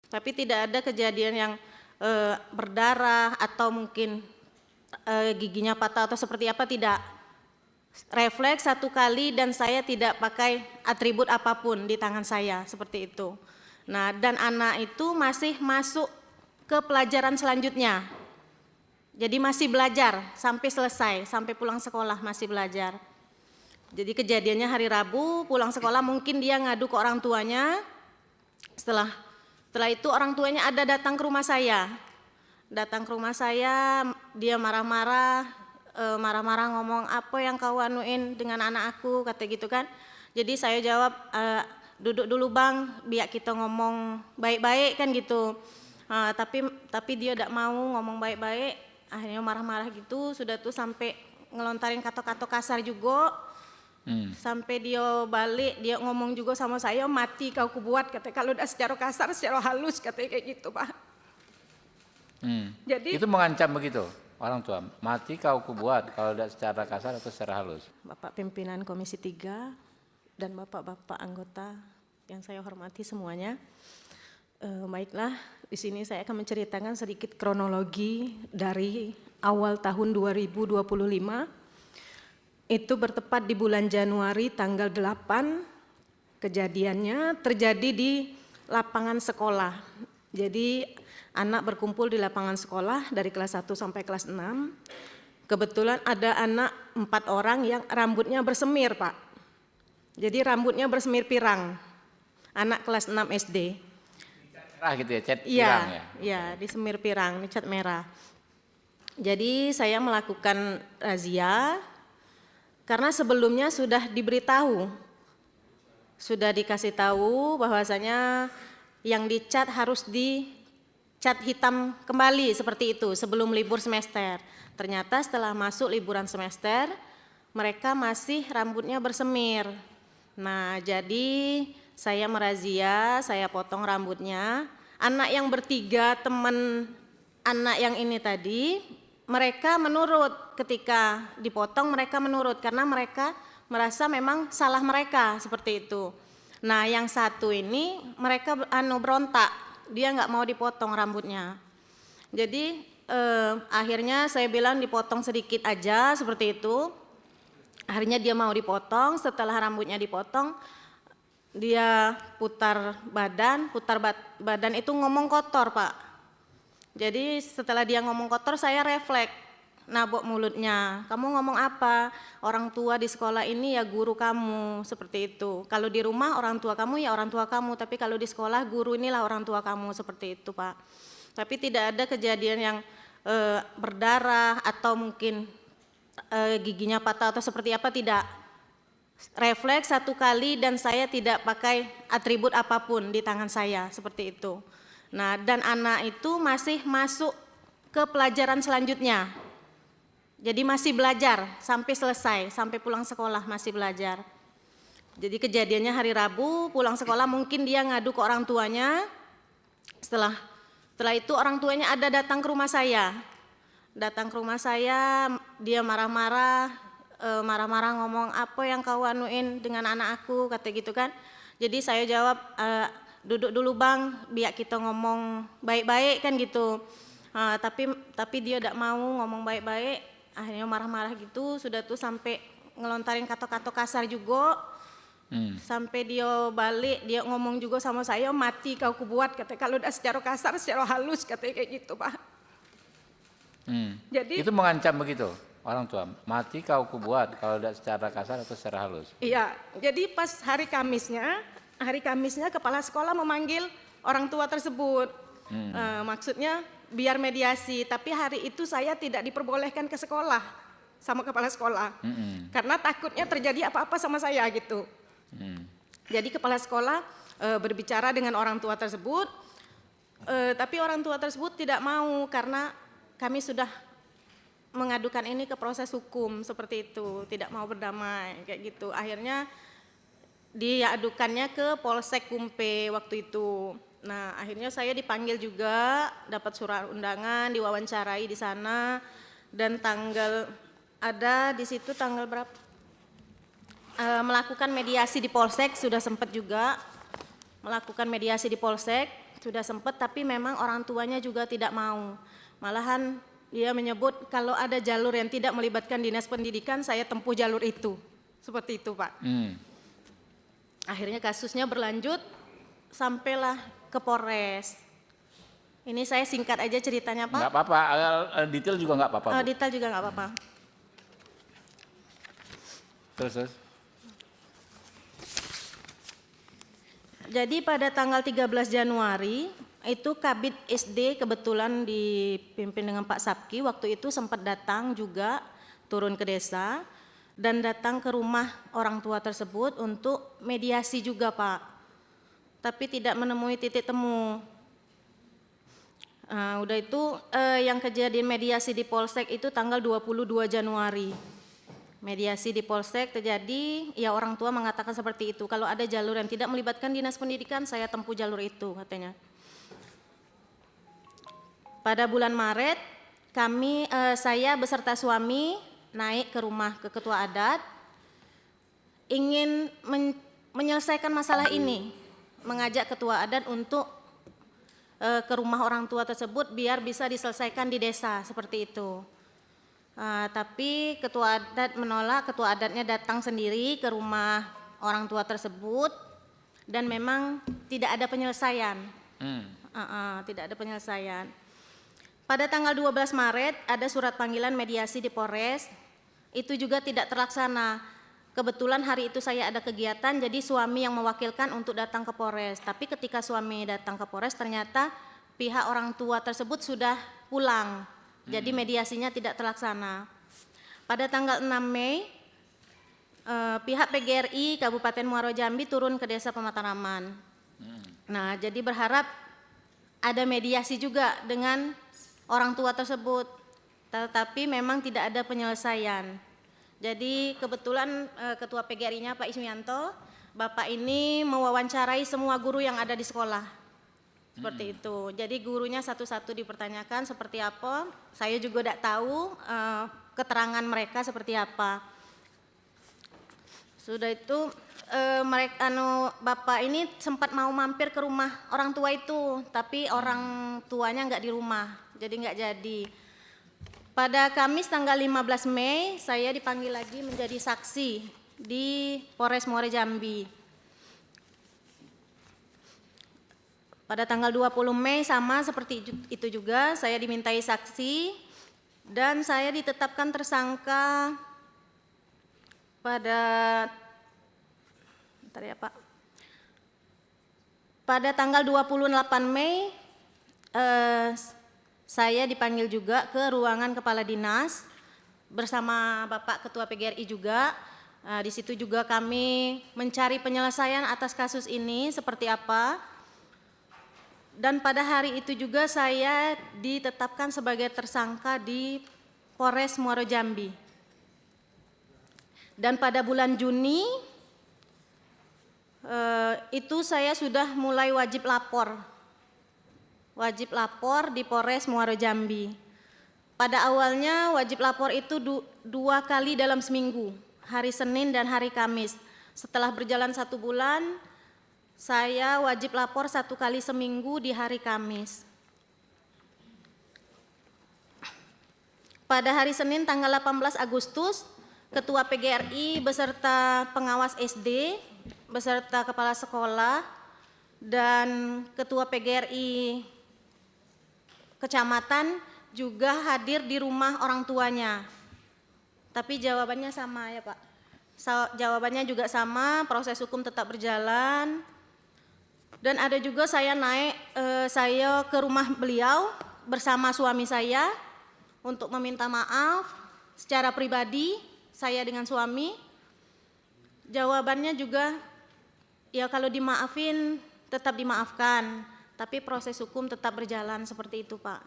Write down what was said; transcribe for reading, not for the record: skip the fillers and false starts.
Tapi tidak ada kejadian yang berdarah atau mungkin giginya patah atau seperti apa, tidak. Refleks satu kali dan saya tidak pakai atribut apapun di tangan saya, seperti itu. Nah, dan anak itu masih masuk ke pelajaran selanjutnya. Jadi masih belajar sampai selesai, sampai pulang sekolah masih belajar. Jadi kejadiannya hari Rabu, pulang sekolah mungkin dia ngadu ke orang tuanya. Setelah itu orang tuanya ada datang ke rumah saya. Datang ke rumah saya, dia marah-marah ngomong, apa yang kau anuin dengan anak aku, kata gitu kan. Jadi saya jawab, duduk dulu bang, biar kita ngomong baik-baik kan gitu. Tapi dia tidak mau ngomong baik-baik, akhirnya marah-marah gitu. Sudah tuh sampai ngelontarin kata-kata kasar juga. Sampai dia balik, dia ngomong juga sama saya, mati kau kubuat, kata. Kalau udah secara kasar, secara halus, katanya kayak gitu Pak. Jadi itu mengancam begitu orang tua, mati kau kubuat, kalau udah secara kasar atau secara halus. Bapak pimpinan Komisi 3 dan bapak-bapak anggota yang saya hormati semuanya, baiklah, di sini saya akan menceritakan sedikit kronologi dari awal tahun 2025. Itu bertepat di bulan Januari tanggal 8, kejadiannya terjadi di lapangan sekolah. Jadi anak berkumpul di lapangan sekolah dari kelas 1 sampai kelas 6. Kebetulan ada anak 4 orang yang rambutnya bersemir Pak. Jadi rambutnya bersemir pirang, anak kelas 6 SD. Merah gitu ya, cat pirang ya? Iya, di semir pirang, ini cat merah. Jadi saya melakukan razia, karena sebelumnya sudah diberitahu, sudah dikasih tahu bahwasanya yang dicat harus dicat hitam kembali seperti itu sebelum libur semester. Ternyata setelah masuk liburan semester, mereka masih rambutnya bersemir. Nah, jadi saya merazia, saya potong rambutnya. Anak yang bertiga, teman anak yang ini tadi, mereka menurut, ketika dipotong mereka menurut, karena mereka merasa memang salah mereka, seperti itu. Nah, yang satu ini mereka berontak, dia nggak mau dipotong rambutnya. Jadi akhirnya saya bilang dipotong sedikit aja, seperti itu. Akhirnya dia mau dipotong. Setelah rambutnya dipotong, dia putar badan itu ngomong kotor Pak. Jadi setelah dia ngomong kotor, saya refleks, nabok mulutnya. Kamu ngomong apa? Orang tua di sekolah ini ya guru kamu, seperti itu. Kalau di rumah orang tua kamu ya orang tua kamu, tapi kalau di sekolah guru inilah orang tua kamu, seperti itu Pak. Tapi tidak ada kejadian yang berdarah atau mungkin giginya patah atau seperti apa, tidak. Refleks satu kali dan saya tidak pakai atribut apapun di tangan saya, seperti itu. Nah, dan anak itu masih masuk ke pelajaran selanjutnya. Jadi masih belajar sampai selesai, sampai pulang sekolah masih belajar. Jadi kejadiannya hari Rabu, pulang sekolah mungkin dia ngadu ke orang tuanya. Setelah itu orang tuanya ada datang ke rumah saya. Datang ke rumah saya, dia marah-marah ngomong, apa yang kau anuin dengan anak aku, kata gitu kan. Jadi saya jawab, duduk dulu bang, biar kita ngomong baik-baik kan gitu. Tapi dia tidak mau ngomong baik-baik, akhirnya marah-marah gitu. Sudah tuh sampai ngelontarin kata-kata kasar juga. Sampai dia balik, dia ngomong juga sama saya, mati kau kubuat, kata. Kalau udah secara kasar, secara halus, katanya kayak gitu Pak. Jadi itu mengancam begitu orang tua, mati kau kubuat, kalau udah secara kasar atau secara halus. Iya, jadi pas hari Kamisnya kepala sekolah memanggil orang tua tersebut. Maksudnya biar mediasi, tapi hari itu saya tidak diperbolehkan ke sekolah sama kepala sekolah. Karena takutnya terjadi apa-apa sama saya gitu. Jadi kepala sekolah berbicara dengan orang tua tersebut, tapi orang tua tersebut tidak mau karena kami sudah mengadukan ini ke proses hukum, seperti itu, tidak mau berdamai kayak gitu. Akhirnya diadukannya ke Polsek Kumpe waktu itu. Nah, akhirnya saya dipanggil juga, dapat surat undangan, diwawancarai di sana, dan tanggal ada di situ tanggal berapa? Melakukan mediasi di Polsek, sudah sempat juga melakukan mediasi di Polsek. sudah sempat, tapi memang orang tuanya juga tidak mau. Malahan dia menyebut kalau ada jalur yang tidak melibatkan dinas pendidikan, saya tempuh jalur itu. Seperti itu, Pak. Akhirnya kasusnya berlanjut, sampailah ke Polres. Ini saya singkat aja ceritanya, Pak. Nggak apa-apa, detail juga nggak apa-apa, Bu. Detail juga nggak apa-apa. Terus. Jadi pada tanggal 13 Januari, itu Kabid SD kebetulan dipimpin dengan Pak Sabki, waktu itu sempat datang juga, turun ke desa, dan datang ke rumah orang tua tersebut untuk mediasi juga, Pak. Tapi tidak menemui titik temu. Udah itu yang kejadian mediasi di Polsek itu tanggal 22 Januari. Mediasi di Polsek terjadi, ya orang tua mengatakan seperti itu. Kalau ada jalur yang tidak melibatkan dinas pendidikan, saya tempuh jalur itu katanya. Pada bulan Maret, saya beserta suami naik ke rumah ke ketua adat, ingin menyelesaikan masalah ini, mengajak ketua adat untuk ke rumah orang tua tersebut biar bisa diselesaikan di desa, seperti itu. Tapi ketua adat menolak, ketua adatnya datang sendiri ke rumah orang tua tersebut dan memang tidak ada penyelesaian. Tidak ada penyelesaian. Pada tanggal 12 Maret ada surat panggilan mediasi di Polres, itu juga tidak terlaksana. Kebetulan hari itu saya ada kegiatan, jadi suami yang mewakilkan untuk datang ke Polres. Tapi ketika suami datang ke Polres, ternyata pihak orang tua tersebut sudah pulang. Jadi mediasinya tidak terlaksana. Pada tanggal 6 Mei, pihak PGRI Kabupaten Muaro Jambi turun ke Desa Pemataraman. Nah, jadi berharap ada mediasi juga dengan orang tua tersebut. Tetapi memang tidak ada penyelesaian. Jadi kebetulan Ketua PGRI-nya Pak Ismianto, Bapak ini mewawancarai semua guru yang ada di sekolah. Seperti itu. Jadi gurunya satu-satu dipertanyakan seperti apa. Saya juga tidak tahu keterangan mereka seperti apa. Sudah itu Bapak ini sempat mau mampir ke rumah orang tua itu, tapi orang tuanya nggak di rumah, jadi nggak jadi. Pada Kamis tanggal 15 Mei, saya dipanggil lagi menjadi saksi di Polres Muaro Jambi. Pada tanggal 20 Mei sama seperti itu juga, saya dimintai saksi dan saya ditetapkan tersangka pada pada tanggal 28 Mei saya dipanggil juga ke ruangan kepala dinas bersama Bapak Ketua PGRI juga. Di situ juga kami mencari penyelesaian atas kasus ini seperti apa. Dan pada hari itu juga saya ditetapkan sebagai tersangka di Polres Muaro Jambi. Dan pada bulan Juni itu saya sudah mulai wajib lapor di Polres Muaro Jambi. Pada awalnya wajib lapor itu 2 kali dalam seminggu, hari Senin dan hari Kamis. Setelah berjalan 1 bulan, saya wajib lapor 1 kali seminggu di hari Kamis. Pada hari Senin tanggal 18 Agustus, Ketua PGRI beserta pengawas SD, beserta kepala sekolah, dan Ketua PGRI Kecamatan juga hadir di rumah orang tuanya. Tapi jawabannya sama ya Pak. Jawabannya juga sama, proses hukum tetap berjalan. Dan ada juga saya saya ke rumah beliau bersama suami saya untuk meminta maaf secara pribadi, saya dengan suami. Jawabannya juga, ya kalau dimaafin tetap dimaafkan, tapi proses hukum tetap berjalan seperti itu Pak.